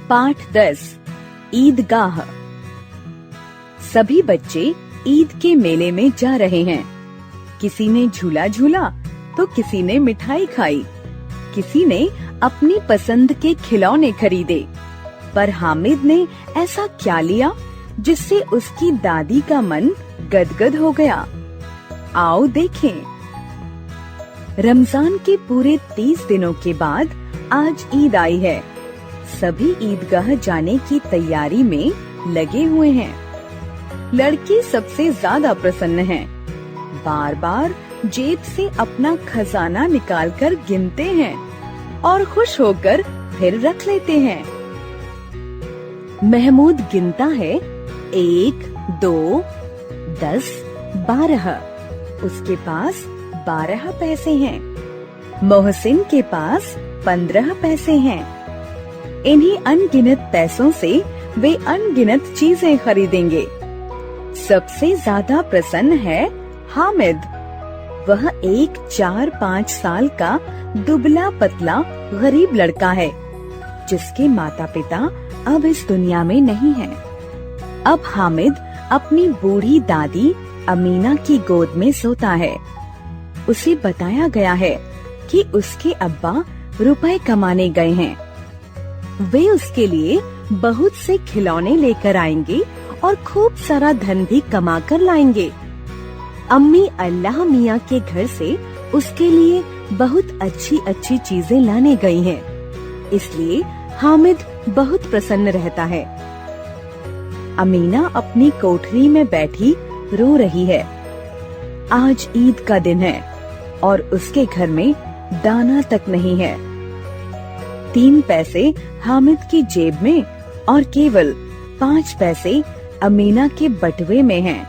पाठ 10 ईदगाह। सभी बच्चे ईद के मेले में जा रहे हैं। किसी ने झूला झूला तो किसी ने मिठाई खाई, किसी ने अपनी पसंद के खिलौने खरीदे। पर हामिद ने ऐसा क्या लिया जिससे उसकी दादी का मन गदगद हो गया? आओ देखें। रमजान के पूरे 30 दिनों के बाद आज ईद आई है। सभी ईदगाह जाने की तैयारी में लगे हुए हैं। लड़के सबसे ज्यादा प्रसन्न हैं। बार बार जेब से अपना खजाना निकालकर गिनते हैं और खुश होकर फिर रख लेते हैं। महमूद गिनता है 1, 2, 10, 12। उसके पास 12 पैसे हैं। मोहसिन के पास 15 पैसे हैं। इन्हीं अनगिनत पैसों से वे अनगिनत चीजें खरीदेंगे। सबसे ज्यादा प्रसन्न है हामिद। वह एक 4-5 साल का दुबला पतला गरीब लड़का है जिसके माता पिता अब इस दुनिया में नहीं हैं। अब हामिद अपनी बूढ़ी दादी अमीना की गोद में सोता है। उसे बताया गया है कि उसके अब्बा रुपए कमाने गए हैं। वे उसके लिए बहुत से खिलौने लेकर आएंगे और खूब सारा धन भी कमा कर लाएंगे। अम्मी अल्लाह मियाँ के घर से उसके लिए बहुत अच्छी अच्छी चीजें लाने गई हैं। इसलिए हामिद बहुत प्रसन्न रहता है। अमीना अपनी कोठरी में बैठी रो रही है। आज ईद का दिन है और उसके घर में दाना तक नहीं है। 3 पैसे हामिद की जेब में और केवल 5 पैसे अमीना के बटुए में हैं।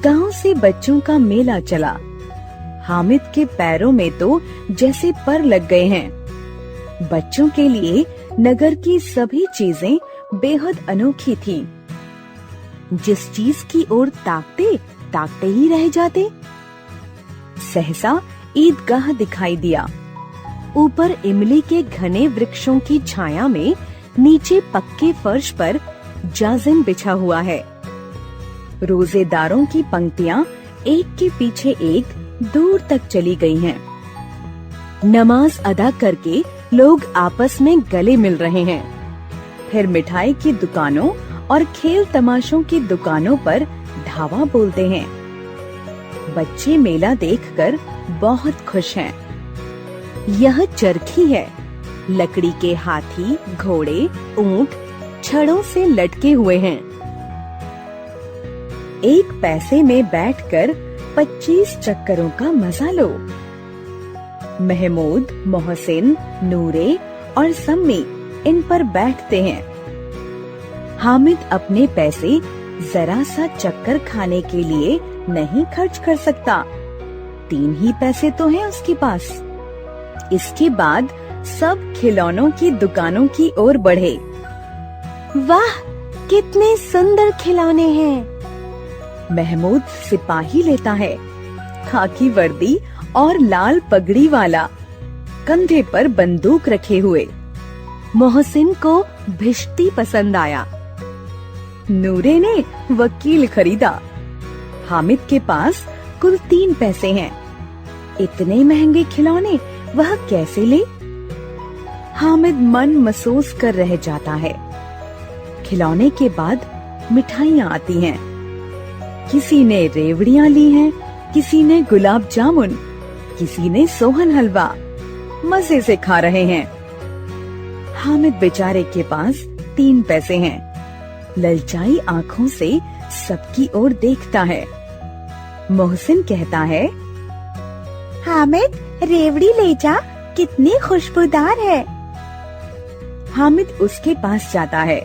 गांव से बच्चों का मेला चला। हामिद के पैरों में तो जैसे पर लग गए हैं। बच्चों के लिए नगर की सभी चीजें बेहद अनोखी थीं। जिस चीज की ओर ताकते ताकते ही रह जाते। सहसा ईदगाह दिखाई दिया। ऊपर इमली के घने वृक्षों की छाया में नीचे पक्के फर्श पर जाजिम बिछा हुआ है। रोजेदारों की पंक्तियां एक के पीछे एक दूर तक चली गई हैं। नमाज अदा करके लोग आपस में गले मिल रहे हैं। फिर मिठाई की दुकानों और खेल तमाशों की दुकानों पर धावा बोलते हैं। बच्चे मेला देखकर बहुत खुश हैं। यह चरखी है। लकड़ी के हाथी, घोड़े, ऊंट छड़ों से लटके हुए हैं। 1 पैसे में बैठकर 25 चक्करों का मजा लो। महमूद, मोहसिन, नूरे और सम्मी इन पर बैठते हैं। हामिद अपने पैसे जरा सा चक्कर खाने के लिए नहीं खर्च कर सकता। 3 ही पैसे तो हैं उसके पास। इसके बाद सब खिलौनों की दुकानों की ओर बढ़े। वाह, कितने सुंदर खिलौने हैं। महमूद सिपाही लेता है, खाकी वर्दी और लाल पगड़ी वाला, कंधे पर बंदूक रखे हुए। मोहसिन को भिश्ती पसंद आया। नूरे ने वकील खरीदा। हामिद के पास कुल 3 पैसे हैं। इतने महंगे खिलौने वह कैसे ले? हामिद मन महसूस कर रह जाता है। खिलौने के बाद मिठाइयाँ आती हैं। किसी ने रेवड़ियाँ ली हैं, किसी ने गुलाब जामुन, किसी ने सोहन हलवा। मजे से खा रहे हैं। हामिद बेचारे के पास 3 पैसे हैं। ललचाई आँखों से सबकी ओर देखता है। मोहसिन कहता है, हामिद रेवड़ी ले जा, कितनी खुशबूदार है। हामिद उसके पास जाता है।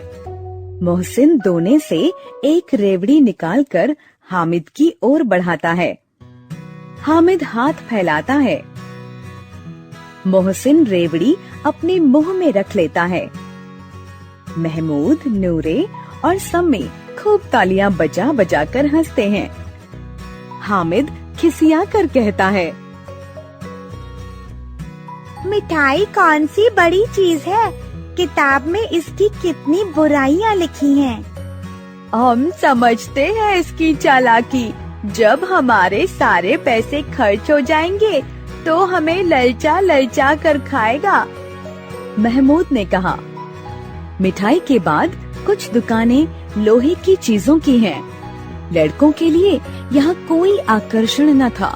मोहसिन दोने से एक रेवड़ी निकालकर हामिद की ओर बढ़ाता है। हामिद हाथ फैलाता है। मोहसिन रेवड़ी अपने मुंह में रख लेता है। महमूद, नूरे और सम्मी खूब तालियां बजा बजा कर हंसते हैं। हामिद खिसिया कर कहता है, मिठाई कौन सी बड़ी चीज है किताब में इसकी कितनी बुराइयां लिखी हैं। हम समझते हैं इसकी चालाकी। जब हमारे सारे पैसे खर्च हो जाएंगे तो हमें ललचा ललचा कर खाएगा, महमूद ने कहा। मिठाई के बाद कुछ दुकानें लोहे की चीजों की हैं। लड़कों के लिए यहाँ कोई आकर्षण न था।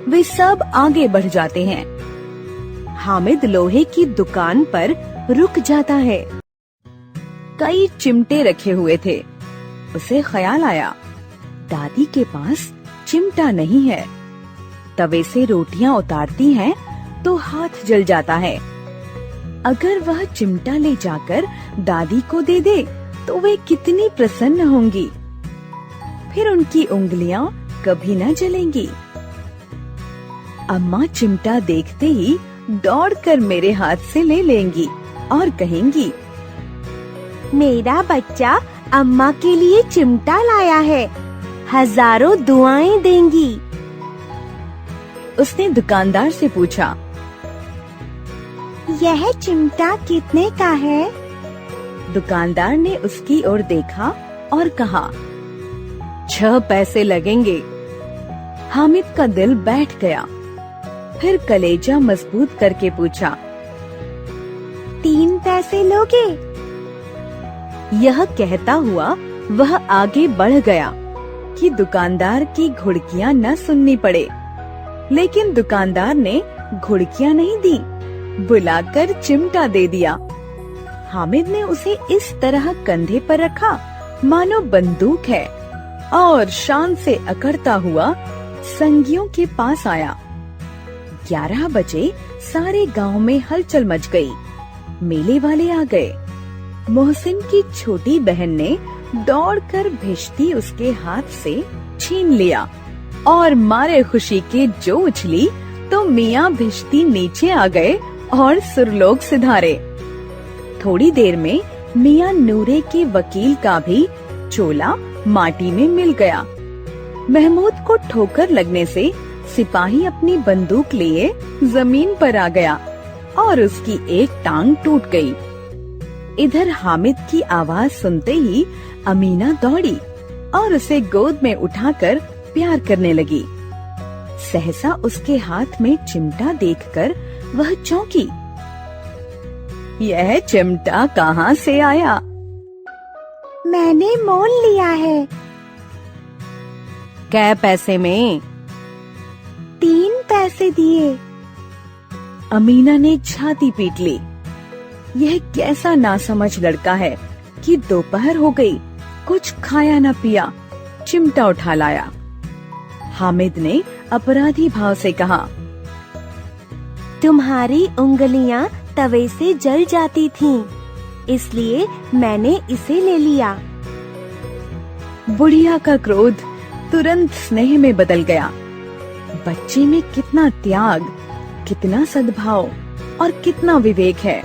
वे सब आगे बढ़ जाते हैं। हामिद लोहे की दुकान पर रुक जाता है। कई चिमटे रखे हुए थे। उसे ख्याल आया, दादी के पास चिमटा नहीं है। तवे से रोटियां उतारती हैं तो हाथ जल जाता है। अगर वह चिमटा ले जाकर दादी को दे दे तो वे कितनी प्रसन्न होंगी। फिर उनकी उंगलियां कभी न जलेंगी। अम्मा चिमटा देखते ही दौड़कर मेरे हाथ से ले लेंगी और कहेंगी, मेरा बच्चा अम्मा के लिए चिमटा लाया है, हजारों दुआएं देंगी। उसने दुकानदार से पूछा, यह चिमटा कितने का है? दुकानदार ने उसकी ओर देखा और कहा, 6 पैसे लगेंगे। हामिद का दिल बैठ गया। फिर कलेजा मजबूत करके पूछा, 3 पैसे लोगे? यह कहता हुआ वह आगे बढ़ गया कि दुकानदार की घुड़कियां न सुननी पड़े। लेकिन दुकानदार ने घुड़कियां नहीं दी, बुलाकर चिमटा दे दिया। हामिद ने उसे इस तरह कंधे पर रखा मानो बंदूक है और शान से अकड़ता हुआ संगियों के पास आया। 11 बजे सारे गांव में हलचल मच गई। मेले वाले आ गए। मोहसिन की छोटी बहन ने दौड़कर भिश्ती उसके हाथ से छीन लिया और मारे खुशी के जो उछली तो मियाँ भिश्ती नीचे आ गए और सुरलोक सिधारे। थोड़ी देर में मियाँ नूरे के वकील का भी चोला माटी में मिल गया। महमूद को ठोकर लगने से सिपाही अपनी बंदूक लिए जमीन पर आ गया और उसकी एक टांग टूट गई। इधर हामिद की आवाज सुनते ही अमीना दौड़ी और उसे गोद में उठाकर प्यार करने लगी। सहसा उसके हाथ में चिमटा देखकर वह चौंकी। यह चिमटा कहाँ से आया? मैंने मोल लिया है। कै पैसे में? 3 पैसे दिए। अमीना ने छाती पीट ली। यह कैसा नासमझ लड़का है कि दोपहर हो गई, कुछ खाया न पिया, चिमटा उठा लाया। हामिद ने अपराधी भाव से कहा, तुम्हारी उंगलियां तवे से जल जाती थीं, इसलिए मैंने इसे ले लिया। बुढ़िया का क्रोध तुरंत स्नेह में बदल गया। बच्चे में कितना त्याग, कितना सद्भाव और कितना विवेक है।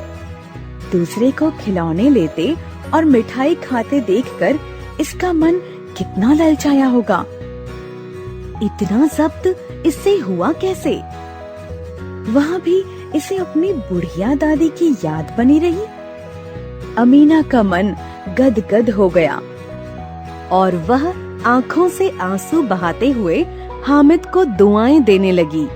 दूसरे को खिलौने लेते और मिठाई खाते देखकर इसका मन कितना ललचाया होगा। इतना जब्त इससे हुआ कैसे? वहाँ भी इसे अपनी बुढ़िया दादी की याद बनी रही। अमीना का मन गदगद हो गया और वह आंखों से आंसू बहाते हुए हामिद को दुआएं देने लगी।